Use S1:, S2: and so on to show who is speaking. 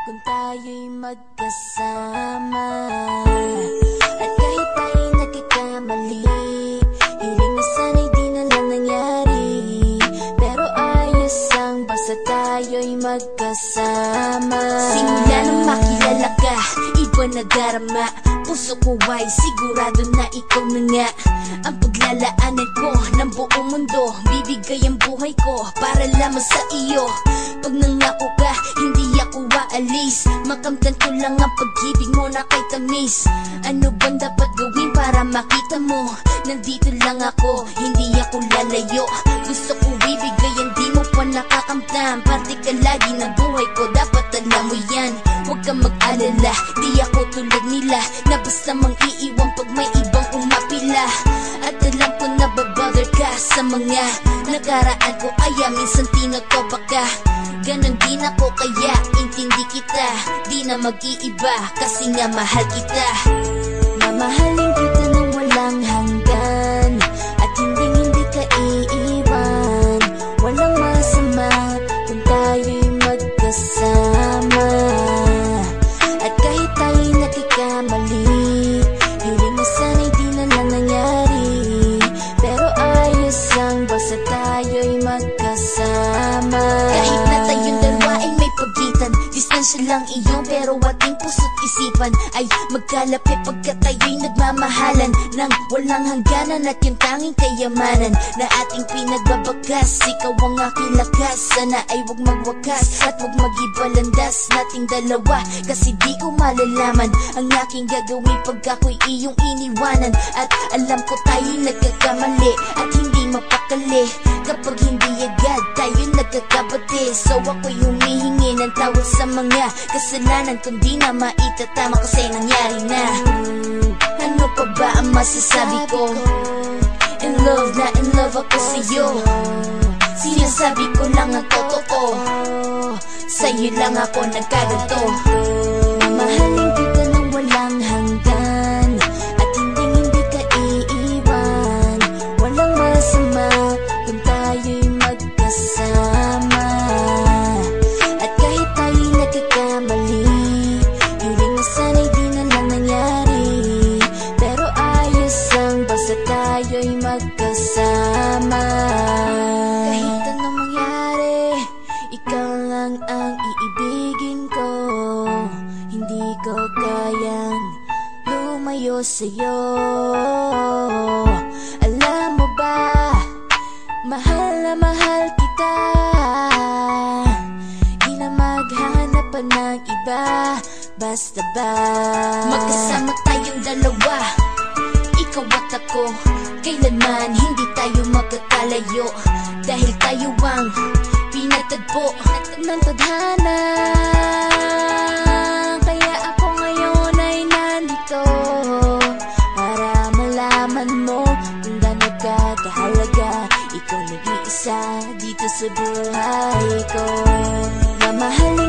S1: kung tayo'y magkasama. At kahit tayo'y nagkakamali, hiling na sana'y di na lang nangyari. Pero ayos ang basta tayo'y magkasama. Simula nang makilala ka, iba na darama. Puso ko ay sigurado na ikaw na nga ang paglalaanan ko ng buong mundo. Bibigay ang buhay ko para lamang sa iyo. Pag nangako ka, hindi ako aalis. Makamtan ko lang ang pag-ibig mo na kay tamis. Ano bang dapat gawin para makita mo? Nandito lang ako, hindi ako lalayo. Gusto ko ibigay ang di mo pa nakakamtam. Parte ka lagi ng buhay ko, dapat alam mo yan. Huwag kang mag-alala, di ako tulad nila na basta mang iiwan pag may ibang umapila. At alam ko na babother ka sa mga nakaraan ko, kaya minsan tinatopa ka. Ganon din ako kaya intindi kita. Di na mag-iiba kasi nga mahal kita. Mamahalin kita nang walang hanggan, at hindi ka iiwan. Walang masama kung tayo'y magkasama. At kahit tayo'y nagkakamali, hiling na sana'y di na lang nangyari. Pero ayos lang basta tayo'y magkasama. Kahit na tayong dalawa ay may pagitan, distansya lang iyon pero ating puso't isipan ay magkalapit pagkat tayo'y nagmamahalan ng walang hangganan. At yung tanging kayamanan na ating pinagbabakas, ikaw ang aking lakas. Sana ay huwag magwakas at huwag mag-ibalandas nating dalawa, kasi di ko malalaman ang aking gagawin pag ako'y iyong iniwanan. At alam ko tayo'y nagkakamali at hindi mapakali kapag hindi agad tayo'y nagkakabati. So ako'y humihingi ng tawad sa mga kasalanan kung di na maitatama kasi nangyari na. Ano pa ba ang masasabi ko? In love na in love ako sa'yo. Sinasabi ko lang ang totoo, sa'yo lang ako nagkaganto. Mamahalin kita nang walang hanggan, at hindi ka iiwan. Walang masama kung tayo'y magkasama. At kahit tayo'y nagkakamali, hiling na sana'y di na lang nangyari. Pero ayos lang basta tayo'y magkasama. Kahit anong mangyari, ikaw lang ang iibigin ko. Hindi ko kayang lumayo sa'yo. Alam mo ba, mahal na mahal kita. Di na maghahanap pa ng iba, basta ba magkasama tayong dalawa, ikaw at ako. Kailanman hindi tayo magkakalayo, dahil tayo ang pinatagpo ng tadhana. Kaya ako ngayon ay nandito para malaman mo kung gaano ka kahalaga. Ikaw nag-iisa dito sa buhay ko. Mamahalin